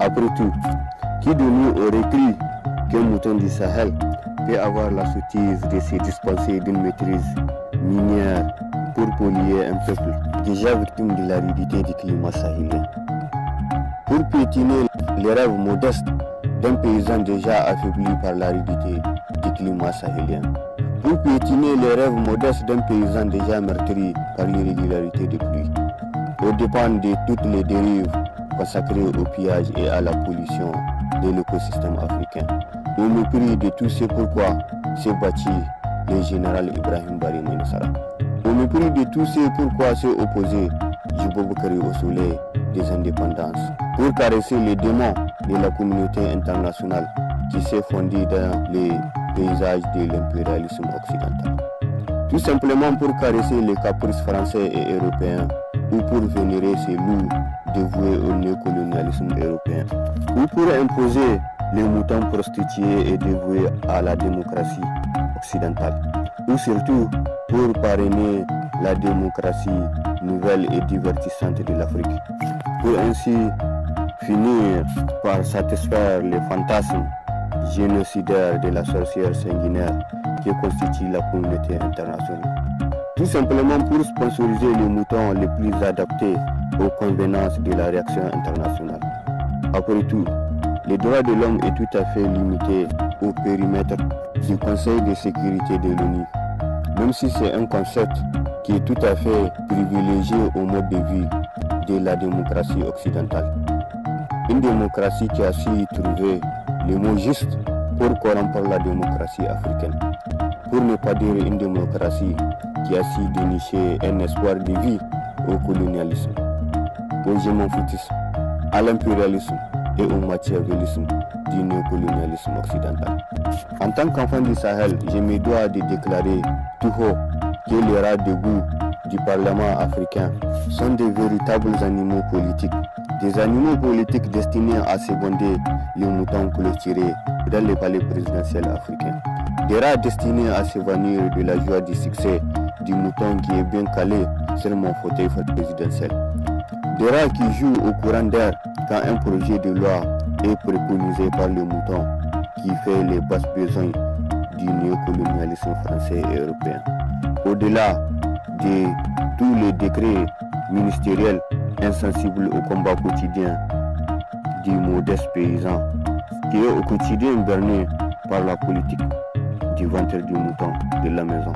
Après tout, qui de nous aurait cru qu'un mouton du Sahel peut avoir la sottise de se dispenser d'une maîtrise minière pour polluer un peuple déjà victime de l'aridité du climat sahélien. Pour piétiner les rêves modestes d'un paysan déjà affaibli par l'aridité du climat sahélien. Pour piétiner les rêves modestes d'un paysan déjà meurtri par l'irrégularité des pluies. Au dépend de toutes les dérives consacrées au pillage et à la pollution de l'écosystème africain. Au mépris de tout ce pourquoi s'est bâti le général Ibrahim Bari Mainsara. Au mépris de tout ce pourquoi s'est opposé Djibo Boukari au soleil des indépendances. Pour caresser les démons de la communauté internationale qui s'est fondée dans les paysages de l'impérialisme occidental. Tout simplement pour caresser les caprices français et européens ou pour vénérer ces loups dévoués au néocolonialisme européen ou pour imposer les moutons prostitués et dévoués à la démocratie occidentale ou surtout pour parrainer la démocratie nouvelle et divertissante de l'Afrique pour ainsi finir par satisfaire les fantasmes génocidaires de la sorcière sanguinaire qui constitue la communauté internationale. Tout simplement pour sponsoriser les moutons les plus adaptés aux convenances de la réaction internationale. Après tout, les droits de l'homme est tout à fait limité au périmètre du Conseil de sécurité de l'ONU, même si c'est un concept qui est tout à fait privilégié au mode de vie de la démocratie occidentale. Une démocratie qui a su trouver les mots justes pour corrompre la démocratie africaine. Pour ne pas dire une démocratie qui a su dénicher un espoir de vie au colonialisme, au gémophytisme, à l'impérialisme et au machiavélisme du néocolonialisme occidental. En tant qu'enfant du Sahel, je me dois de déclarer tout haut que les rats de goût du Parlement africain sont des véritables animaux politiques. Des animaux politiques destinés à seconder les moutons clôturés dans les palais présidentiels africains. Des rats destinés à s'évanouir de la joie du succès du mouton qui est bien calé sur mon fauteuil présidentiel. Des rats qui jouent au courant d'air quand un projet de loi est préconisé par le mouton qui fait les basses besoins du néocolonialisme français et européen. Au-delà de tous les décrets ministériels insensibles au combat quotidien du modeste paysan qui est au quotidien berné par la politique du ventre du mouton de la maison.